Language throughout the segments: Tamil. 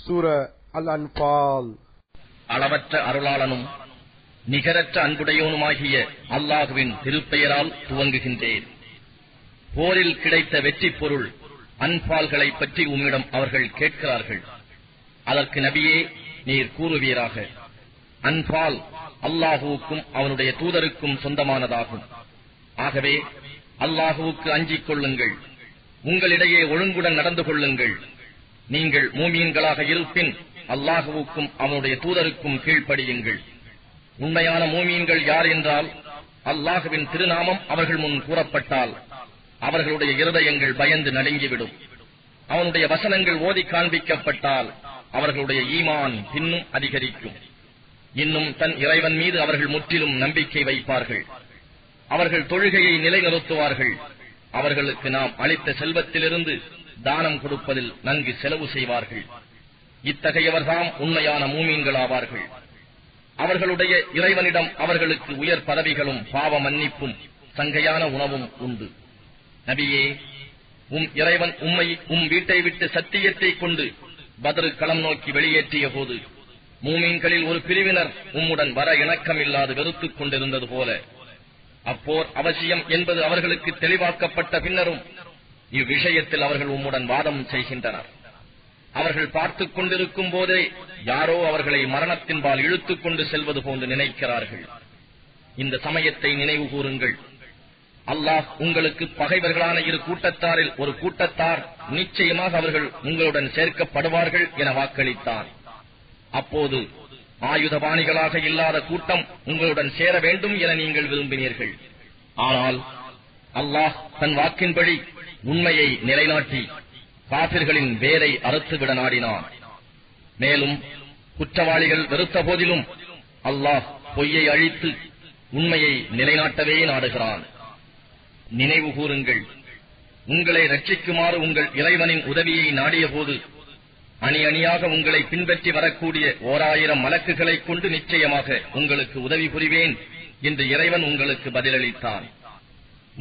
சூர அல் அன்பால். அளவற்ற அருளாளனும் நிகரற்ற அன்புடையோனுமாகிய அல்லாஹுவின் திருப்பெயரால் துவங்குகின்றேன். போரில் கிடைத்த வெற்றி பொருள் அன்பால்களை பற்றி உம்மிடம் அவர்கள் கேட்கிறார்கள். அதற்கு நபியே, நீர் கூறுவீராக, அன்பால் அல்லாஹுவுக்கும் அவனுடைய தூதருக்கும் சொந்தமானதாகும். ஆகவே அல்லாஹுவுக்கு அஞ்சிக் கொள்ளுங்கள், உங்களிடையே ஒழுங்குடன் நடந்து கொள்ளுங்கள். நீங்கள் மூமீன்களாக இருப்பின் அல்லாஹுவுக்கும் அவனுடைய தூதருக்கும் கீழ்ப்படியுங்கள். உண்மையான மூமீன்கள் யார் என்றால், அல்லாஹுவின் திருநாமம் அவர்கள் முன் கூறப்பட்டால் அவர்களுடைய இருதயங்கள் பயந்து நடுங்கிவிடும். அவனுடைய வசனங்கள் ஓதி காண்பிக்கப்பட்டால் அவர்களுடைய ஈமான் பின்னும் அதிகரிக்கும். இன்னும் தன் இறைவன் மீது அவர்கள் முற்றிலும் நம்பிக்கை வைப்பார்கள். அவர்கள் தொழுகையை நிலைநிறுத்துவார்கள். அவர்களுக்கு நாம் அளித்த செல்வத்திலிருந்து தானம் கொடுப்பதில் நன்கு செலவு செய்வார்கள். இத்தகையவர்தாம் உண்மையான மூமீன்களாவார்கள். அவர்களுடைய இறைவனிடம் அவர்களுக்கு உயர் பதவிகளும் பாவ மன்னிப்பும் சங்கையான உணவும் உண்டு. நபியே, இறைவன் உம்மை வீட்டை விட்டு சத்தியத்தை கொண்டு பத்ரு களம் நோக்கி வெளியேற்றிய போது மூமீன்களில் ஒரு பிரிவினர் உம்முடன் வர இணக்கமில்லாது வெறுத்துக் கொண்டிருந்தது போல அப்போர் அவசியம் என்பது அவர்களுக்கு தெளிவாக்கப்பட்ட பின்னரும் இவ்விஷயத்தில் அவர்கள் உம்முடன் வாதம் செய்கின்றனர். அவர்கள் பார்த்துக் கொண்டிருக்கும் போதே யாரோ அவர்களை மரணத்தின்பால் இழுத்துக் கொண்டு செல்வது போன்று நினைக்கிறார்கள். இந்த சமயத்தை நினைவு கூறுங்கள். அல்லாஹ் உங்களுக்கு பகைவர்களான இரு கூட்டத்தாரில் ஒரு கூட்டத்தார் நிச்சயமாக அவர்கள் உங்களுடன் சேர்க்கப்படுவார்கள் என வாக்களித்தான். அப்போது ஆயுதபாணிகளாக இல்லாத கூட்டம் உங்களுடன் சேர வேண்டும் என நீங்கள் விரும்பினீர்கள். ஆனால் அல்லாஹ் தன் வாக்கின்படி உண்மையை நிலைநாட்டி காபிர்களின் வேரை அறுத்துவிட நாடினான். மேலும் குற்றவாளிகள் வெறுத்த போதிலும் அல்லாஹ் பொய்யை அழித்து உண்மையை நிலைநாட்டவே நாடுகிறான். நினைவு கூறுங்கள், உங்களை ரட்சிக்குமாறு உங்கள் இறைவனின் உதவியை நாடிய போது அணி அணியாக உங்களை பின்பற்றி வரக்கூடிய 1000 மலக்குகளைக் கொண்டு நிச்சயமாக உங்களுக்கு உதவி புரிவேன் என்று இறைவன் உங்களுக்கு பதிலளித்தான்.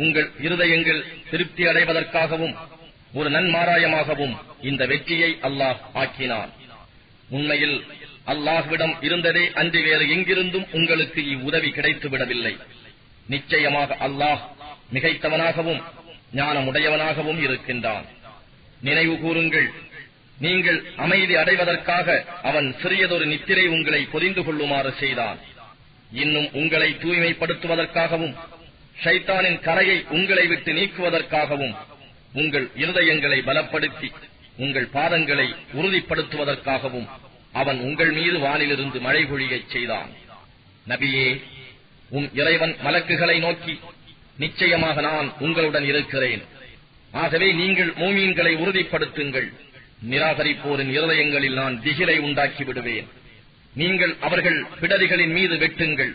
உங்கள் இருதயங்கள் திருப்தி அடைவதற்காகவும் ஒரு நன்மாராயமாகவும் இந்த வெற்றியை அல்லாஹ் ஆக்கினான். உண்மையில் அல்லாஹ்விடம் இருந்ததே அன்றி வேறு எங்கிருந்தும் உங்களுக்கு இவ்வுதவி கிடைத்துவிடவில்லை. நிச்சயமாக அல்லாஹ் மிகைத்தவனாகவும் ஞானமுடையவனாகவும் இருக்கின்றான். நினைவு கூறுங்கள், நீங்கள் அமைதி அடைவதற்காக அவன் சிறியதொரு நித்திரை உங்களை பொதிந்து கொள்ளுமாறு செய்தான். இன்னும் உங்களை தூய்மைப்படுத்துவதற்காகவும் ஷைத்தானின் கரையை உங்களை விட்டு நீக்குவதற்காகவும் உங்கள் இருதயங்களை பலப்படுத்தி உங்கள் பாதங்களை உறுதிப்படுத்துவதற்காகவும் அவன் உங்கள் மீது வானிலிருந்து மழை பொழியச் செய்தான். நபியே, இறைவன் மலக்குகளை நோக்கி, நிச்சயமாக நான் உங்களுடன் இருக்கிறேன். ஆகவே நீங்கள் மூமீன்களை உறுதிப்படுத்துங்கள். நிராகரிப்போரின் இருதயங்களில் நான் திகிலை உண்டாக்கி விடுவேன். நீங்கள் அவர்கள் பிடரிகளின் மீது வெட்டுங்கள்,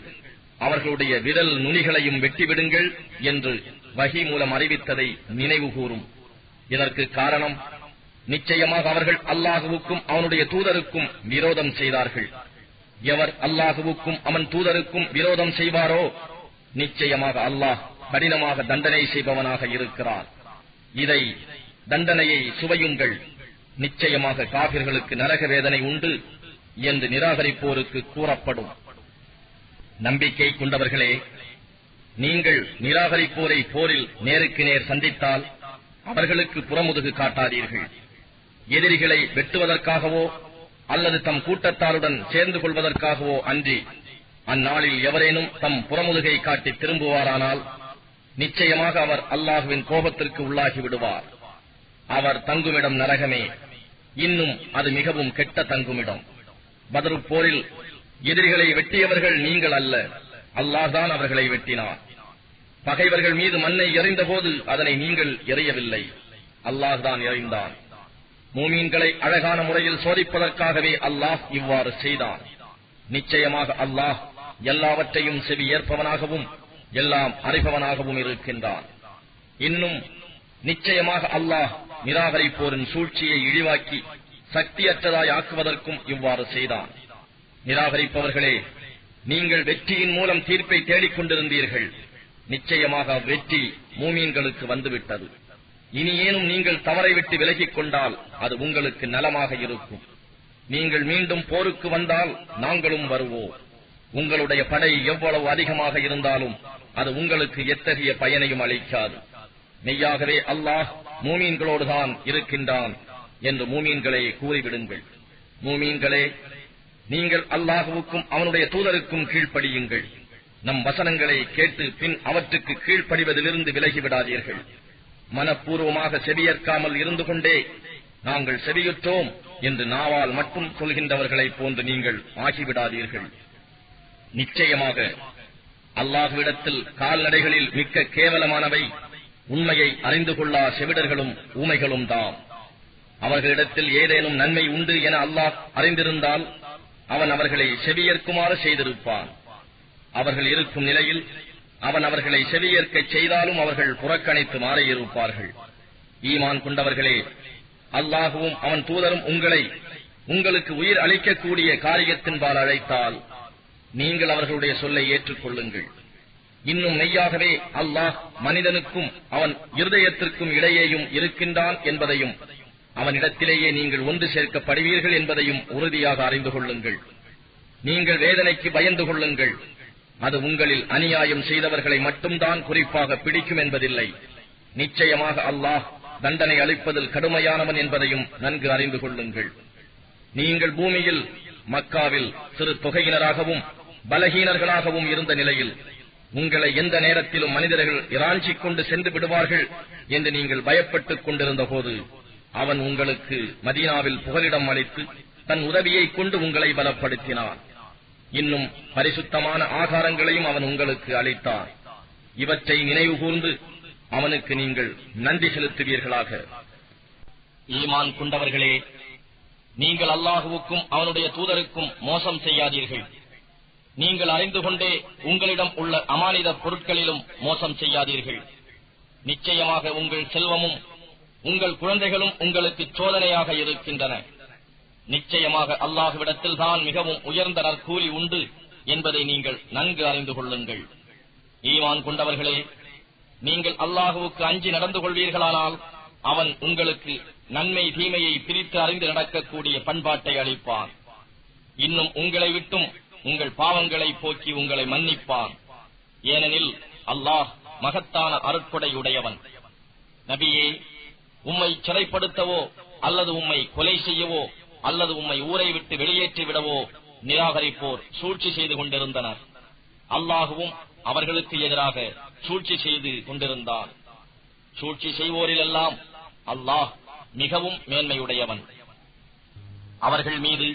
அவர்களுடைய விரல் நுனிகளையும் வெட்டிவிடுங்கள் என்று வஹி மூலம் அறிவித்ததை நினைவு கூறும். இதற்கு காரணம், நிச்சயமாக அவர்கள் அல்லாஹுவுக்கும் அவனுடைய தூதருக்கும் விரோதம் செய்தார்கள். எவர் அல்லாஹுவுக்கும் அவன் தூதருக்கும் விரோதம் செய்வாரோ நிச்சயமாக அல்லாஹ் கடினமாக தண்டனை செய்பவனாக இருக்கிறார். இதை தண்டனையை சுவையுங்கள், நிச்சயமாக காபிர்களுக்கு நரக வேதனை உண்டு என்று நிராகரிப்போருக்கு கூறப்படும். நம்பிக்கை கொண்டவர்களே, நீங்கள் நிராகரிப்போரை போரில் நேருக்கு நேர் சந்தித்தால் அவர்களுக்கு புறமுதுகு காட்டாதீர்கள். எதிரிகளை வெட்டுவதற்காகவோ அல்லது தம் கூட்டத்தாருடன் சேர்ந்து கொள்வதற்காகவோ அன்றி அந்நாளில் எவரேனும் தம் புறமுதுகை காட்டி திரும்புவாரானால் நிச்சயமாக அவர் அல்லாஹுவின் கோபத்திற்கு உள்ளாகி விடுவார். அவர் தங்குமிடம் நரகமே, இன்னும் அது மிகவும் கெட்ட தங்குமிடம். பத்ரு போரில் எதிரிகளை வெட்டியவர்கள் நீங்கள் அல்ல, அல்லாஹ்தான் அவர்களை வெட்டினார். பகைவர்கள் மீது மண்ணை எறிந்தபோது அதனை நீங்கள் எறியவில்லை, அல்லாஹ்தான் எறிந்தான். மூமீன்களை அழகான முறையில் சோதிப்பதற்காகவே அல்லாஹ் இவ்வாறு செய்தான். நிச்சயமாக அல்லாஹ் எல்லாவற்றையும் செவி ஏற்பவனாகவும் எல்லாம் அறிபவனாகவும் இருக்கின்றான். இன்னும் நிச்சயமாக அல்லாஹ் நிராகரிப்போரின் சூழ்ச்சியை இழிவாக்கி சக்தியற்றதாய் ஆக்குவதற்கும் இவ்வாறு செய்தான். நிராகரிப்பவர்களே, நீங்கள் வெற்றியின் மூலம் தீர்ப்பை தேடிக் கொண்டிருந்தீர்கள். நிச்சயமாக வெற்றி மூமீன்களுக்கு வந்துவிட்டது. இனி ஏனும் நீங்கள் தவறை விட்டு விலகிக் கொண்டால் அது உங்களுக்கு நலமாக இருக்கும். நீங்கள் மீண்டும் போருக்கு வந்தால் நாங்களும் வருவோம். உங்களுடைய படை எவ்வளவு அதிகமாக இருந்தாலும் அது உங்களுக்கு எத்தகைய பயனையும் அளிக்காது. மெய்யாகவே அல்லாஹ் மூமீன்களோடுதான் இருக்கின்றான் என்று மூமீன்களே கூறிவிடுங்கள். மூமீன்களே, நீங்கள் அல்லாஹுவுக்கும் அவனுடைய தூதருக்கும் கீழ்ப்படியுங்கள். நம் வசனங்களை கேட்டு பின் அவற்றுக்கு கீழ்ப்படிவதிலிருந்து விலகிவிடாதீர்கள். மனப்பூர்வமாக செவியேற்காமல் இருந்து கொண்டே நாங்கள் செவியுற்றோம் என்று நாவால் மட்டும் சொல்கின்றவர்களைப் போன்று நீங்கள் ஆகிவிடாதீர்கள். நிச்சயமாக அல்லாஹ்விடத்தில் கால்நடைகளில் மிக்க கேவலமானவை உண்மையை அறிந்து கொள்ளா செவிடர்களும் ஊமைகளும் தாம். அவர்களிடத்தில் ஏதேனும் நன்மை உண்டு என அல்லாஹ் அறிந்திருந்தால் அவன் அவர்களை செவியேற்குமாறு செய்திருப்பான். அவர்கள் இருக்கும் நிலையில் அவன் அவர்களை செவியேற்கச் செய்தாலும் அவர்கள் புறக்கணித்து மாறியிருப்பார்கள். ஈமான் கொண்டவர்களே, அல்லாஹுவும் அவன் தூதரும் உங்களை உங்களுக்கு உயிர் அளிக்கக்கூடிய காரியத்தின்பால் அழைத்தால் நீங்கள் அவர்களுடைய சொல்லை ஏற்றுக்கொள்ளுங்கள். இன்னும் மெய்யாகவே அல்லாஹ் மனிதனுக்கும் அவன் இருதயத்திற்கும் இடையேயும் இருக்கின்றான் என்பதையும் அவனிடத்திலேயே நீங்கள் ஒன்று சேர்க்கப்படுவீர்கள் என்பதையும் உறுதியாக அறிந்து கொள்ளுங்கள். நீங்கள் வேதனைக்கு பயந்து கொள்ளுங்கள். அது உங்களில் அநியாயம் செய்தவர்களை மட்டும்தான் குறிப்பாக பிடிக்கும் என்பதில்லை. நிச்சயமாக அல்லாஹ் தண்டனை அளிப்பதில் கடுமையானவன் என்பதையும் நன்கு அறிந்து கொள்ளுங்கள். நீங்கள் பூமியில் மக்காவில் சிறு தொகையினராகவும் பலகீனர்களாகவும் இருந்த நிலையில் உங்களை எந்த நேரத்திலும் மனிதர்கள் இராஞ்சிக் கொண்டு சென்று விடுவார்கள் என்று நீங்கள் பயப்பட்டுக் கொண்டிருந்த போது அவன் உங்களுக்கு மதீனாவில் புகலிடம் அளித்து தன் உதவியை கொண்டு உங்களை பலப்படுத்தினான். இன்னும் பரிசுத்தமான ஆகாரங்களையும் அவன் உங்களுக்கு அளித்தார். இவற்றை நினைவு கூர்ந்து அவனுக்கு நீங்கள் நன்றி செலுத்துவீர்களாக. ஈமான் கொண்டவர்களே, நீங்கள் அல்லாஹுவுக்கும் அவனுடைய தூதருக்கும் மோசம் செய்யாதீர்கள். நீங்கள் அறிந்து கொண்டே உங்களிடம் உள்ள அமானித பொருட்களிலும் மோசம் செய்யாதீர்கள். நிச்சயமாக உங்கள் செல்வமும் உங்கள் குழந்தைகளும் உங்களுக்கு சோதனையாக இருக்கின்றன. நிச்சயமாக அல்லாஹ்விடத்தில் தான் மிகவும் உயர்ந்த நற்கூலி உண்டு என்பதை நீங்கள் நன்கு அறிந்து கொள்ளுங்கள். ஈமான் கொண்டவர்களே, நீங்கள் அல்லாஹுவுக்கு அஞ்சி நடந்து கொள்வீர்களானால் அவன் உங்களுக்கு நன்மை தீமையை பிரித்து அறிந்து நடக்கக்கூடிய பண்பாட்டை அளிப்பான். இன்னும் உங்களை விட்டும் உங்கள் பாவங்களை போக்கி உங்களை மன்னிப்பான். ஏனெனில் அல்லாஹ் மகத்தான அருட்கொடையுடையவன். நபியே, உம்மை சிறைப்படுத்தவோ அல்லது உம்மை கொலை செய்யவோ அல்லது உம்மை ஊரை விட்டு வெளியேற்றி விடவோ நிராகரிப்போர் சூழ்ச்சி செய்து கொண்டிருந்தனர். அல்லாஹுவும் அவர்களுக்கு எதிராக சூழ்ச்சி செய்து கொண்டிருந்தான். சூழ்ச்சி செய்வோரிலெல்லாம் அல்லாஹ் மிகவும் மேன்மையுடையவன். அவர்கள் மீது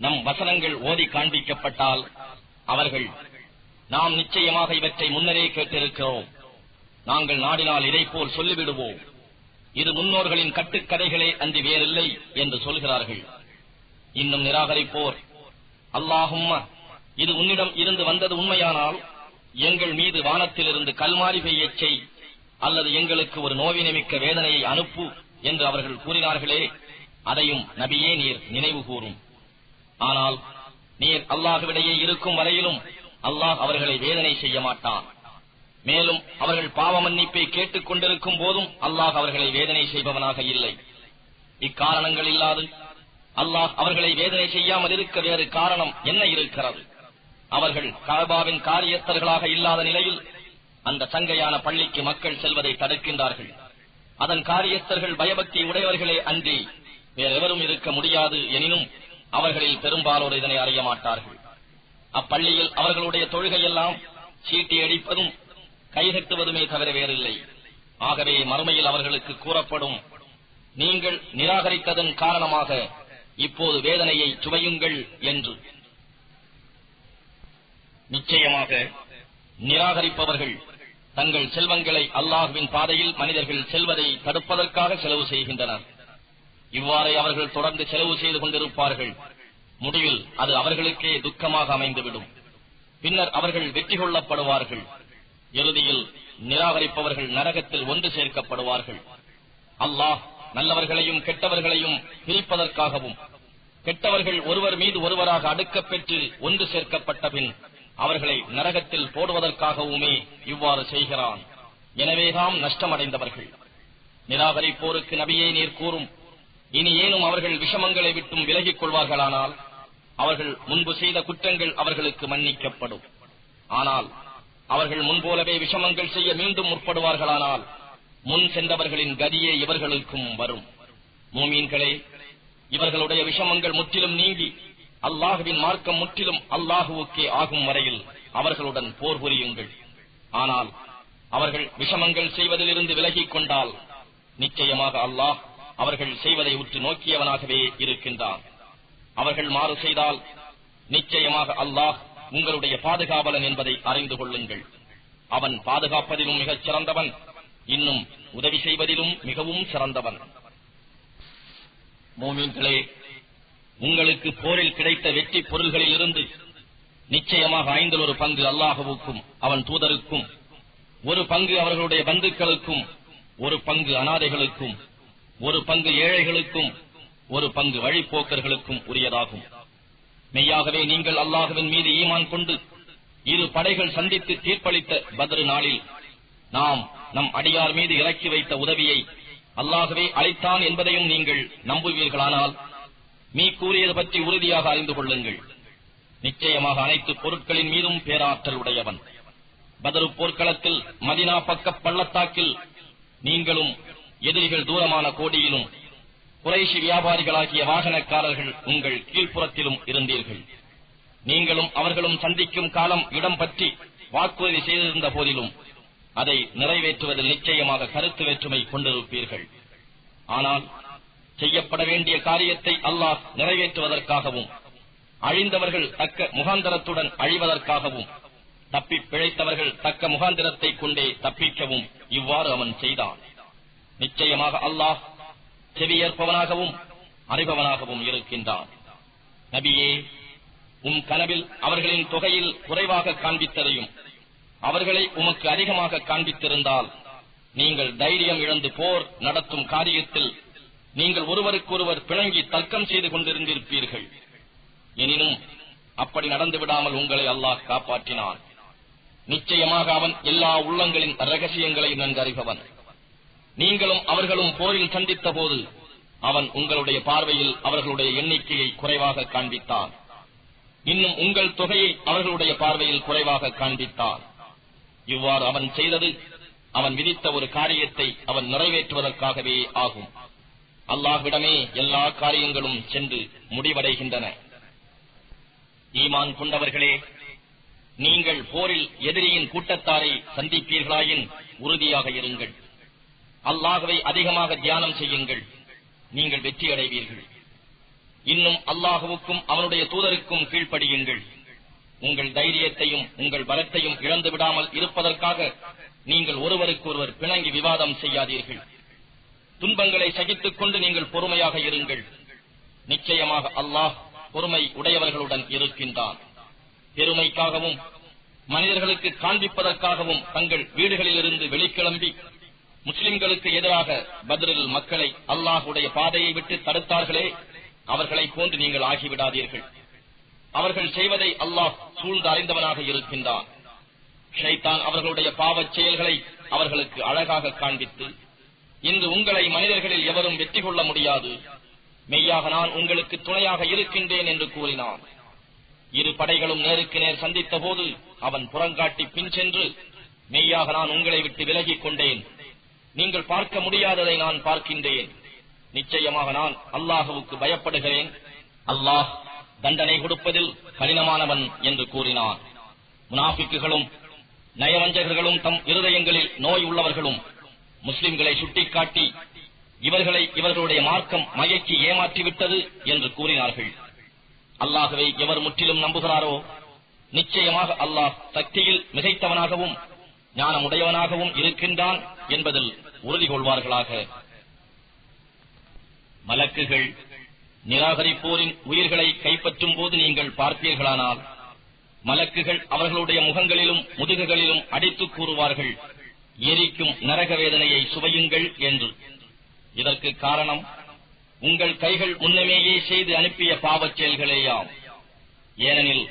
நம் வசனங்கள் ஓதி காண்பிக்கப்பட்டால் அவர்கள், நாம் நிச்சயமாக இவற்றை முன்னரே கேட்டிருக்கிறோம், நாங்கள் நாடினால் இதைப்போல் சொல்லிவிடுவோம், இது முன்னோர்களின் கட்டுக்கதைகளே அன்றி வேறில்லை என்று சொல்கிறார்கள். இன்னும் நிராகரிப்போர், அல்லாஹும்ம, இது உன்னிடம் இருந்து வந்தது உண்மையானால் எங்கள் மீது வானத்திலிருந்து கல்மாரி பெய்யச் செய் அல்லது எங்களுக்கு ஒரு நோவினைமிக்க வேதனையை அனுப்பு என்று அவர்கள் கூறினார்களே, அதையும் நபியே நீர் நினைவு கூறும். ஆனால் நீர் அல்லாஹ்விடையே இருக்கும் வரையிலும் அல்லாஹ் அவர்களை வேதனை செய்ய மாட்டான். மேலும் அவர்கள் பாவ மன்னிப்பை கேட்டுக் கொண்டிருக்கும் போதும் அல்லாஹ் அவர்களை வேதனை செய்பவனாக இல்லை. இக்காரணங்கள் இல்லாது அல்லாஹ் அவர்களை வேதனை செய்யாமல் இருக்க வேறு காரணம் என்ன இருக்கிறது? அவர்கள் கஅபாவின் காரியஸ்தர்களாக இல்லாத நிலையில் அந்த சங்கையான பள்ளிக்கு மக்கள் செல்வதை தடுக்கின்றார்கள். அதன் காரியஸ்தர்கள் பயபக்தி உடையவர்களே அன்றி வேறெவரும் இருக்க முடியாது. எனினும் அவர்களில் பெரும்பாலோர் இதனை அறிய மாட்டார்கள். அப்பள்ளியில் அவர்களுடைய தொழுகையெல்லாம் சீட்டி அடிப்பதும் கைதட்டுவதுமே தவிர வேறில்லை. ஆகவே மறுமையில் அவர்களுக்கு கூறப்படும், நீங்கள் நிராகரித்ததன் காரணமாக இப்போது வேதனையை சுவையுங்கள் என்று. நிச்சயமாக நிராகரிப்பவர்கள் தங்கள் செல்வங்களை அல்லாஹ்வின் பாதையில் மனிதர்கள் செல்வதை தடுப்பதற்காக செலவு செய்கின்றனர். இவ்வாறே அவர்கள் தொடர்ந்து செலவு செய்து கொண்டிருப்பார்கள். முடிவில் அது அவர்களுக்கே துக்கமாக அமைந்துவிடும். பின்னர் அவர்கள் வெற்றி கொள்ளப்படுவார்கள். இறுதியில் நிராகரிப்பவர்கள் நரகத்தில் ஒன்று சேர்க்கப்படுவார்கள். அல்லாஹ் நல்லவர்களையும் கெட்டவர்களையும் பிரிப்பதற்காகவும் கெட்டவர்கள் ஒருவர் மீது ஒருவராக அடுக்கப் பெற்று ஒன்று சேர்க்கப்பட்ட பின் அவர்களை நரகத்தில் போடுவதற்காகவுமே இவ்வாறு செய்கிறான். எனவேதாம் நஷ்டமடைந்தவர்கள். நிராகரிப்போருக்கு நபியே நீர் கூறும், இனி ஏனும் அவர்கள் விஷமங்களை விட்டும் விலகிக் கொள்வார்களானால் அவர்கள் முன்பு செய்த குற்றங்கள் அவர்களுக்கு மன்னிக்கப்படும். ஆனால் அவர்கள் முன்போலவே விஷமங்கள் செய்ய மீண்டும் முற்படுவார்களானால் முன் சென்றவர்களின் கதியே இவர்களுக்கும் வரும். மூமீன்களே, இவர்களுடைய விஷமங்கள் முற்றிலும் நீங்கி அல்லாஹுவின் மார்க்கம் முற்றிலும் அல்லாஹுவுக்கே ஆகும் வரையில் அவர்களுடன் போர் புரியுங்கள். ஆனால் அவர்கள் விஷமங்கள் செய்வதிலிருந்து விலகிக் கொண்டால் நிச்சயமாக அல்லாஹ் அவர்கள் செய்வதை உற்று நோக்கியவனாகவே இருக்கின்றான். அவர்கள் மாறு செய்தால் நிச்சயமாக அல்லாஹ் உங்களுடைய பாதுகாவலன் என்பதை அறிந்து கொள்ளுங்கள். அவன் பாதுகாப்பதிலும் மிகச் சிறந்தவன், இன்னும் உதவி செய்வதிலும் மிகவும் சிறந்தவன். மூமீன்களே, உங்களுக்கு போரில் கிடைத்த வெற்றி பொருள்களில் இருந்து நிச்சயமாக 5 பங்கு அல்லாஹுவுக்கும் அவன் தூதருக்கும், 1 பங்கு அவர்களுடைய பந்துக்களுக்கும், 1 பங்கு அனாதைகளுக்கும், 1 பங்கு ஏழைகளுக்கும், 1 பங்கு வழிப்போக்கர்களுக்கும் உரியதாகும். மெய்யாகவே நீங்கள் அல்லாஹுவின் மீது ஈமான் கொண்டு 2 படைகள் சந்தித்து தீர்ப்பளித்த பத்ர் நாளில் நாம் நம் அடியார் மீது இறக்கி வைத்த உதவியை அல்லாஹுவே அளித்தான் என்பதையும் நீங்கள் நம்புவீர்களானால் மீ கூறியது பற்றி உறுதியாக அறிந்து கொள்ளுங்கள். நிச்சயமாக அனைத்து பொருட்களின் மீதும் பேராற்றல் உடையவன். பத்ர் போர்க்களத்தில் மதினா பக்க பள்ளத்தாக்கில் நீங்களும் எதிரிகள் தூரமான கோடியிலும் குறைஷி வியாபாரிகளாகிய வாகனக்காரர்கள் உங்கள் கீழ்ப்புறத்திலும் இருந்தீர்கள். நீங்களும் அவர்களும் சந்திக்கும் காலம் இடம் பற்றி வாக்குறுதி செய்திருந்த போதிலும் அதை நிறைவேற்றுவதில் நிச்சயமாக கருத்து வேற்றுமை கொண்டிருப்பீர்கள். ஆனால் செய்யப்பட வேண்டிய காரியத்தை அல்லாஹ் நிறைவேற்றுவதற்காகவும் அழிந்தவர்கள் தக்க முகாந்திரத்துடன் அழிவதற்காகவும் தப்பி பிழைத்தவர்கள் தக்க முகாந்திரத்தை கொண்டே தப்பிக்கவும் இவ்வாறு அவன் செய்தான். நிச்சயமாக அல்லாஹ் செவியேற்பவனாகவும் அறிபவனாகவும் இருக்கின்றான். நபியே, கனவில் அவர்களின் தொகையில் குறைவாக காண்பித்ததையும் அவர்களை உமக்கு அதிகமாக காண்பித்திருந்தால் நீங்கள் தைரியம் இழந்து போர் நடத்தும் காரியத்தில் நீங்கள் ஒருவருக்கொருவர் பிணங்கி தர்க்கம் செய்து கொண்டிருந்திருப்பீர்கள். எனினும் அப்படி நடந்துவிடாமல் உங்களை அல்லாஹ் காப்பாற்றினான். நிச்சயமாக அவன் எல்லா உள்ளங்களின் ரகசியங்களை நன்கறிபவன். நீங்களும் அவர்களும் போரில் சந்தித்த போது அவன் உங்களுடைய பார்வையில் அவர்களுடைய எண்ணிக்கையை குறைவாக காண்பித்தான். இன்னும் உங்கள் தொகையை அவர்களுடைய பார்வையில் குறைவாக காண்பித்தான். இவ்வாறு அவன் செய்தது அவன் விதித்த ஒரு காரியத்தை அவன் நிறைவேற்றுவதற்காகவே ஆகும். அல்லாஹ்விடமே எல்லா காரியங்களும் சென்று முடிவடைகின்றன. ஈமான் கொண்டவர்களே, நீங்கள் போரில் எதிரியின் கூட்டத்தாரை சந்திப்பீர்களாயின் உறுதியாக இருங்கள். அல்லாஹ்வை அதிகமாக தியானம் செய்யுங்கள், நீங்கள் வெற்றி அடைவீர்கள். இன்னும் அல்லாஹுவுக்கும் அவனுடைய தூதருக்கும் கீழ்ப்படியுங்கள். உங்கள் தைரியத்தையும் உங்கள் பலத்தையும் இழந்து விடாமல் இருப்பதற்காக நீங்கள் ஒருவருக்கொருவர் பிணங்கி விவாதம் செய்யாதீர்கள். துன்பங்களை சகித்துக் கொண்டு நீங்கள் பொறுமையாக இருங்கள். நிச்சயமாக அல்லாஹ் பொறுமை உடையவர்களுடன் இருக்கின்றான். பெருமைக்காகவும் மனிதர்களுக்கு காண்பிப்பதற்காகவும் தங்கள் வீடுகளிலிருந்து வெளிக்கிளம்பி முஸ்லிம்களுக்கு எதிராக பத்ரில் மக்களை அல்லாஹுடைய பாதையை விட்டு தடுத்தார்களே, அவர்களைப் போன்று நீங்கள் ஆகிவிடாதீர்கள். அவர்கள் செய்வதை அல்லாஹ் சூழ்ந்து அறிந்தவனாக இருக்கின்றான். ஷைத்தான் அவர்களுடைய பாவச் செயல்களை அவர்களுக்கு அழகாக காண்பித்து, இன்று உங்களை மனிதர்களில் எவரும் வெற்றி கொள்ள முடியாது, மெய்யாக நான் உங்களுக்கு துணையாக இருக்கின்றேன் என்று கூறினான். 2 படைகளும் நேருக்கு நேர் சந்தித்த போது அவன் புறங்காட்டி பின் சென்று, மெய்யாக நான் உங்களை விட்டு விலகிக் கொண்டேன், நீங்கள் பார்க்க முடியாததை நான் பார்க்கின்றேன், நிச்சயமாக நான் அல்லாஹுவுக்கு பயப்படுகிறேன், அல்லாஹ் தண்டனை கொடுப்பதில் கடினமானவன் என்று கூறினான். முனாஃபிக்குகளும் நயவஞ்சகர்களும் தம் இருதயங்களில் நோய் உள்ளவர்களும் முஸ்லிம்களை சுட்டிக்காட்டி இவர்களை இவர்களுடைய மார்க்கம் மயக்கி ஏமாற்றிவிட்டது என்று கூறினார்கள். அல்லாஹுவை எவர் முற்றிலும் நம்புகிறாரோ நிச்சயமாக அல்லாஹ் சக்தியில் மிகைத்தவனாகவும் ஞானமுடையவனாகவும் இருக்கின்றான் என்பதில் உறுதி கொள்வார்களாக. மலக்குகள் நிராகரிப்போரின் உயிர்களை கைப்பற்றும் போது நீங்கள் பார்ப்பீர்களானால் மலக்குகள் அவர்களுடைய முகங்களிலும் முதுகுகளிலும் அடித்துக் கூறுவார்கள், எரிக்கும் நரக வேதனையை சுவையுங்கள் என்று. இதற்கு காரணம் உங்கள் கைகள் முன்னமேயே செய்து அனுப்பிய பாவச் செயல்களேயாம். ஏனெனில்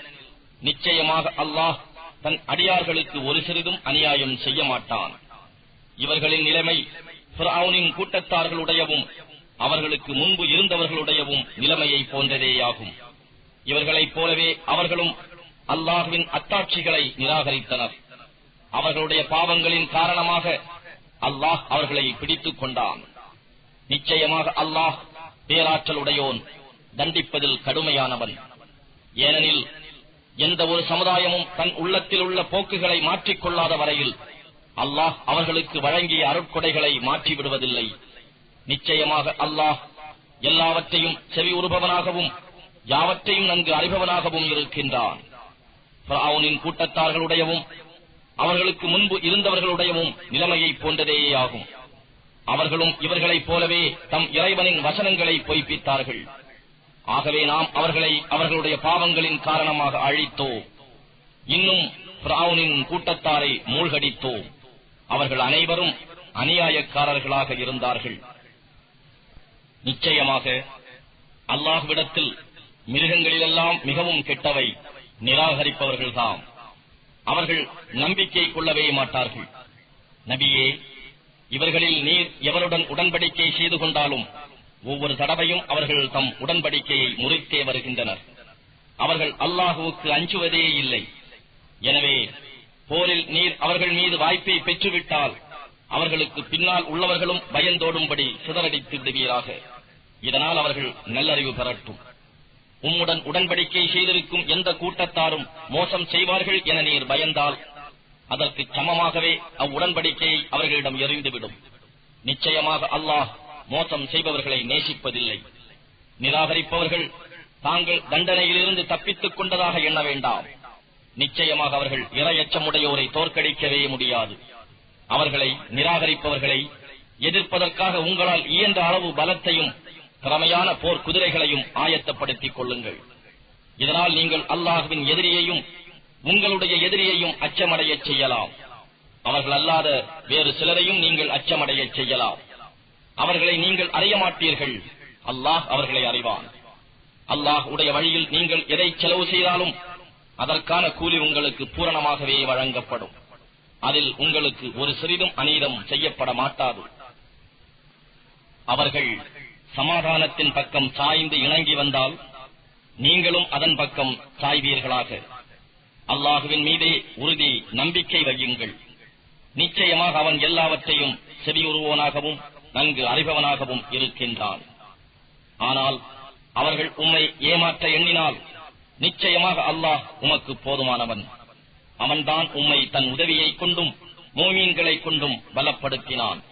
நிச்சயமாக அல்லாஹ் தன் அடியார்களுக்கு ஒரு சிறிதும் அநியாயம் செய்ய மாட்டான். இவர்களின் நிலைமை ஃபிரௌனின் கூட்டத்தார்களுடையவும் அவர்களுக்கு முன்பு இருந்தவர்களுடையவும் நிலைமையை போன்றதேயாகும். இவர்களைப் போலவே அவர்களும் அல்லாஹ்வின் அத்தாட்சிகளை நிராகரித்தனர். அவர்களுடைய பாவங்களின் காரணமாக அல்லாஹ் அவர்களை பிடித்துக் கொண்டான். நிச்சயமாக அல்லாஹ் பேராற்றலுடையோன், தண்டிப்பதில் கடுமையானவன். ஏனெனில் எந்த ஒரு சமுதாயமும் தன் உள்ளத்தில் உள்ள போக்குகளை மாற்றிக்கொள்ளாத வரையில் அல்லாஹ் அவர்களுக்கு வழங்கிய அருட்கொடைகளை மாற்றிவிடுவதில்லை. நிச்சயமாக அல்லாஹ் எல்லாவற்றையும் செவி உறுபவனாகவும் யாவற்றையும் நன்கு அறிபவனாகவும் இருக்கின்றான். ஃபிரௌனின் கூட்டத்தார்களுடையவும் அவர்களுக்கு முன்பு இருந்தவர்களுடையவும் நிலைமையை போன்றதேயாகும். அவர்களும் இவர்களைப் போலவே தம் இறைவனின் வசனங்களை பொய்ப்பித்தார்கள். ஆகவே நாம் அவர்களை அவர்களுடைய பாவங்களின் காரணமாக அழித்தோம். இன்னும் ஃபிரௌனின் கூட்டத்தாரை மூழ்கடித்தோம். அவர்கள் அனைவரும் அநியாயக்காரர்களாக இருந்தார்கள். நிச்சயமாக அல்லாஹ்விடத்தில் மிருகங்களிலெல்லாம் மிகவும் கெட்டவை நிராகரிப்பவர்கள்தாம். அவர்கள் நம்பிக்கை கொள்ளவே மாட்டார்கள். நபியே, இவர்களில் நீர் எவருடன் உடன்படிக்கை செய்து கொண்டாலும் ஒவ்வொரு தடவையும் அவர்கள் தம் உடன்படிக்கையை முறித்தே வருகின்றனர். அவர்கள் அல்லாஹுவுக்கு அஞ்சுவதே இல்லை. எனவே போரில் நீர் அவர்கள் மீது வாய்ப்பை பெற்றுவிட்டால் அவர்களுக்கு பின்னால் உள்ளவர்களும் பயந்தோடும்படி சிதறடித்து விடுவீராக. இதனால் அவர்கள் நல்லறிவு பெறட்டும். உம்முடன் உடன்படிக்கை செய்திருக்கும் எந்த கூட்டத்தாரும் மோசம் செய்வார்கள் என நீர் பயந்தால் அதற்கு சமமாகவே அவ்வுடன்படிக்கையை அவர்களிடம் எறிந்துவிடும். நிச்சயமாக அல்லாஹ் மோசம் செய்பவர்களை நேசிப்பதில்லை. நிராகரிப்பவர்கள் தாங்கள் தண்டனையிலிருந்து தப்பித்துக் கொண்டதாக எண்ண வேண்டாம். நிச்சயமாக அவர்கள் இரையச்சமுடையோரை தோற்கடிக்கவே முடியாது. அவர்களை நிராகரிப்பவர்களை எதிர்ப்பதற்காக உங்களால் இயன்ற அளவு பலத்தையும் திறமையான போர் குதிரைகளையும் ஆயத்தப்படுத்திக் கொள்ளுங்கள். இதனால் நீங்கள் அல்லாஹ்வின் எதிரியையும் உங்களுடைய எதிரியையும் அச்சமடையச் செய்யலாம். அவர்கள் அல்லாத வேறு சிலரையும் நீங்கள் அச்சமடையச் செய்யலாம். அவர்களை நீங்கள் அறிய மாட்டீர்கள். அல்லாஹ் அவர்களை அறிவான். அல்லாஹ் உடைய வழியில் நீங்கள் எதை செலவு செய்தாலும் அதற்கான கூலி உங்களுக்கு பூரணமாகவே வழங்கப்படும். அதில் உங்களுக்கு ஒரு சிறிதும் அநீதம் செய்யப்பட மாட்டாது. அவர்கள் சமாதானத்தின் பக்கம் சாய்ந்து இணங்கி வந்தால் நீங்களும் அதன் பக்கம் சாய்வீர்களாக. அல்லாஹுவின் மீதே உறுதி நம்பிக்கை வையுங்கள். நிச்சயமாக அவன் எல்லாவற்றையும் செவியுறுவோனாகவும் நன்கு அறிபவனாகவும் இருக்கின்றான். ஆனால் அவர்கள் உம்மை ஏமாற்ற எண்ணினால் நிச்சயமாக அல்லாஹ் உமக்கு போதுமானவன். அவன்தான் உம்மை தன் உதவியைக் கொண்டும் மூமீன்களைக் கொண்டும் பலப்படுத்தினான்.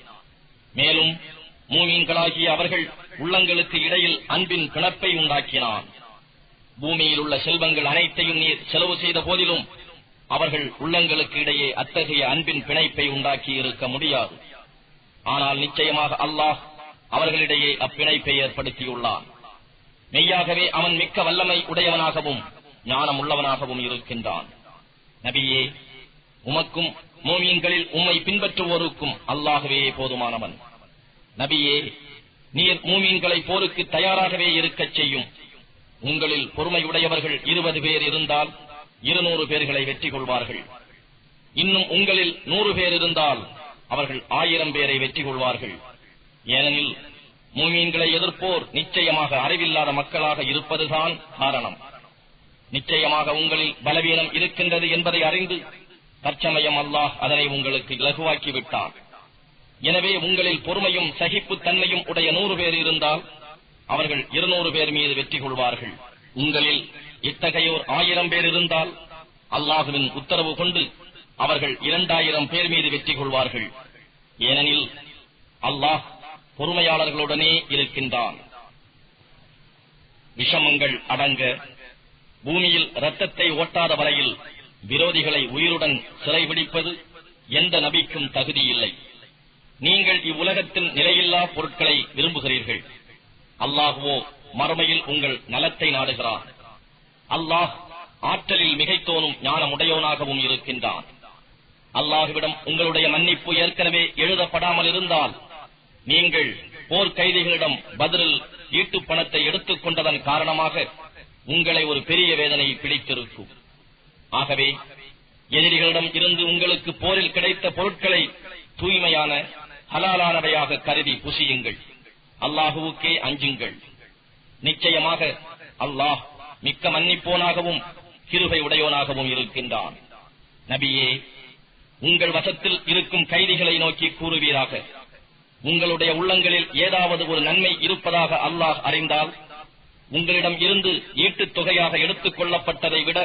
மேலும் மூமீன்களாகிய அவர்கள் உள்ளங்களுக்கு இடையில் அன்பின் பிணப்பை உண்டாக்கினான். பூமியில் உள்ள செல்வங்கள் அனைத்தையும் நீர் செலவு செய்த போதிலும் அவர்கள் உள்ளங்களுக்கு இடையே அத்தகைய அன்பின் பிணைப்பை உண்டாக்கி இருக்க முடியாது. ஆனால் நிச்சயமாக அல்லாஹ் அவர்களிடையே அப்பிணைப்பை ஏற்படுத்தியுள்ளான். மெய்யாகவே அவன் மிக்க வல்லமை உடையவனாகவும் ஞானம் உள்ளவனாகவும் இருக்கின்றான். நபியே, உமக்கும் மூமீன்களில் உம்மை பின்பற்றுவோருக்கும் அல்லாஹ்வே போதுமானவன். நபியே, நீர் மூமீன்களை போருக்கு தயாராகவே இருக்கச் செய்யும். உங்களில் பொறுமையுடையவர்கள் 20 பேர் இருந்தால் 200 பேர்களை வெற்றி கொள்வார்கள். இன்னும் உங்களில் 100 பேர் இருந்தால் அவர்கள் 1000 பேரை வெற்றி கொள்வார்கள். ஏனெனில் மூமீன்களை எதிர்ப்போர் நிச்சயமாக அறிவில்லாத மக்களாக இருப்பதுதான் காரணம். நிச்சயமாக உங்களில் பலவீனம் இருக்கின்றது என்பதை அறிந்து தற்சமயம் அல்லாஹ் அதனை உங்களுக்கு இலகுவாக்கிவிட்டான். எனவே உங்களில் பொறுமையும் சகிப்புத் தன்மையும் உடைய 100 பேர் இருந்தால் அவர்கள் 200 பேர் மீது வெற்றி கொள்வார்கள். உங்களில் இத்தகையோர் 1000 பேர் இருந்தால் அல்லாஹுவின் உத்தரவு கொண்டு அவர்கள் 2000 பேர் மீது வெற்றி கொள்வார்கள். ஏனெனில் அல்லாஹ் பொறுமையாளர்களுடனே இருக்கின்றான். விஷமங்கள் அடங்க பூமியில் இரத்தத்தை ஓட்டாத வரையில் விரோதிகளை உயிருடன் சிறைபிடிப்பது எந்த நபிக்கும் தகுதியில்லை. நீங்கள் இவ்வுலகத்தில் நிலையில்லா பொருட்களை விரும்புகிறீர்கள். அல்லாஹுவோ மறுமையில் உங்கள் நலத்தை நாடுகிறான். அல்லாஹ் ஆற்றலில் மிகைத்தோனும் ஞானமுடையோனாகவும் இருக்கின்றான். அல்லாஹுவிடம் உங்களுடைய மன்னிப்பு ஏற்கனவே எழுதப்படாமல் இருந்தால் நீங்கள் போர் கைதிகளிடம் பதிலில் ஈட்டுப் பணத்தை எடுத்துக் கொண்டதன் காரணமாக உங்களை ஒரு பெரிய வேதனை பிடித்திருக்கும். ஆகவே எதிரிகளிடம் இருந்து உங்களுக்கு போரில் கிடைத்த பொருட்களை தூய்மையான ஹலாலானவையாக கருதி புசியுங்கள். அல்லாஹுவுக்கே அஞ்சுங்கள். நிச்சயமாக அல்லாஹ் மிக்க மன்னிப்போனாகவும் கிருபை உடையோனாகவும் இருக்கின்றான். நபியே, உங்கள் வசத்தில் இருக்கும் கைதிகளை நோக்கி கூறுவீராக, உங்களுடைய உள்ளங்களில் ஏதாவது ஒரு நன்மை இருப்பதாக அல்லாஹ் அறிந்தால் உங்களிடம் இருந்து ஈட்டுத் தொகையாக எடுத்துக் கொள்ளப்பட்டதை விட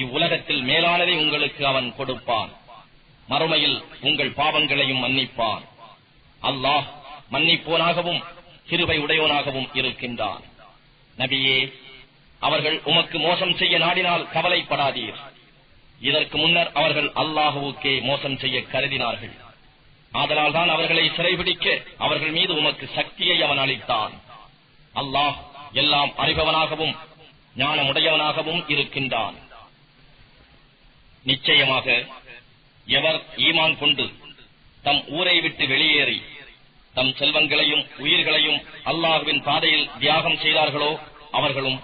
இவ்வுலகத்தில் மேலானதை உங்களுக்கு அவன் கொடுப்பான். மறுமையில் உங்கள் பாவங்களையும் மன்னிப்பான். அல்லாஹ் மன்னிப்போனாகவும் கிருபை உடையோனாகவும் இருக்கின்றான். நபியே, அவர்கள் உமக்கு மோசம் செய்ய நாடினால் கவலைப்படாதீர். இதற்கு முன்னர் அவர்கள் அல்லாஹுவுக்கே மோசம் செய்ய கருதினார்கள். ஆதலால் தான் அவர்களை சிறைபிடிக்க அவர்கள் மீது உமக்கு சக்தியை அவன் அளித்தான். அல்லாஹ் எல்லாம் அறிபவனாகவும் ஞானமுடையவனாகவும் இருக்கின்றான். நிச்சயமாக எவர் ஈமான் கொண்டு தம் ஊரை விட்டு வெளியேறி தம் செல்வங்களையும் உயிர்களையும் அல்லாஹ்வின் பாதையில் தியாகம் செய்தார்களோ அவர்களும்,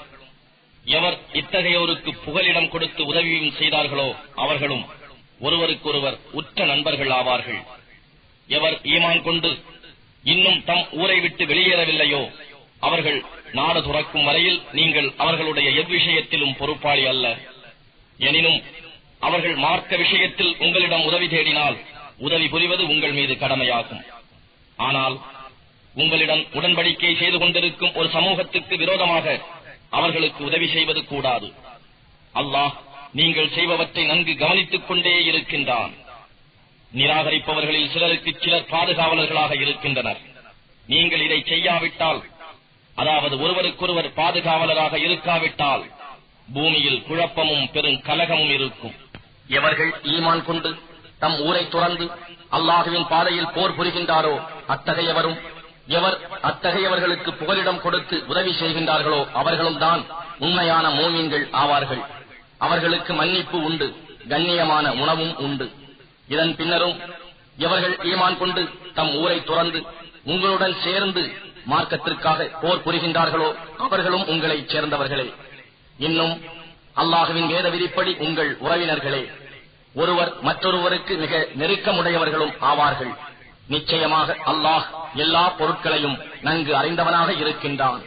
எவர் இத்தகையோருக்கு புகலிடம் கொடுத்து உதவியும் செய்தார்களோ அவர்களும் ஒருவருக்கொருவர் உற்ற நண்பர்கள் ஆவார்கள். எவர் ஈமான் கொண்டு இன்னும் தம் ஊரை விட்டு வெளியேறவில்லையோ அவர்கள் நாடு துறக்கும் வரையில் நீங்கள் அவர்களுடைய எவ்விஷயத்திலும் பொறுப்பாளி அல்ல. எனினும் அவர்கள் மார்க்க விஷயத்தில் உங்களிடம் உதவி தேடினால் உதவி புரிவது உங்கள் மீது கடமையாகும். ஆனால் உங்களிடம் உடன்படிக்கை செய்து கொண்டிருக்கும் ஒரு சமூகத்துக்கு விரோதமாக அவர்களுக்கு உதவி செய்வது கூடாது. அல்லாஹ் நீங்கள் செய்பவற்றை நன்கு கவனித்துக் கொண்டே இருக்கின்றான். நிராகரிப்பவர்களில் சிலருக்கு சிலர் பாதுகாவலர்களாக இருக்கின்றனர். நீங்கள் இதை செய்யாவிட்டால், அதாவது ஒருவருக்கொருவர் பாதுகாவலராக இருக்காவிட்டால் பூமியில் குழப்பமும் பெரும் கலகமும் இருக்கும். எவர்கள் ஈமான் கொண்டு தம் ஊரை துறந்து அல்லாஹுவின் பாதையில் போர் புரிகின்றாரோ அத்தகையவரும், எவர் அத்தகையவர்களுக்கு புகலிடம் கொடுத்து உதவி செய்கின்றார்களோ அவர்களும் தான் உண்மையான மூமின்கள் ஆவார்கள். அவர்களுக்கு மன்னிப்பு உண்டு, கண்ணியமான உணவும் உண்டு. இதன் பின்னரும் எவர்கள் ஈமான் கொண்டு தம் ஊரை துறந்து உங்களுடன் சேர்ந்து மார்க்கத்திற்காக போர் புரிகின்றார்களோ அவர்களும் உங்களைச் சேர்ந்தவர்களே. இன்னும் அல்லாஹுவின் வேத விதிப்படி உங்கள் உறவினர்களே. ஒருவர் மற்றொருவருக்கு மிக நெருக்கமுடையவர்களும் ஆவார்கள். நிச்சயமாக அல்லாஹ் எல்லா பொருட்களையும் நன்கு அறிந்தவனாக இருக்கின்றான்.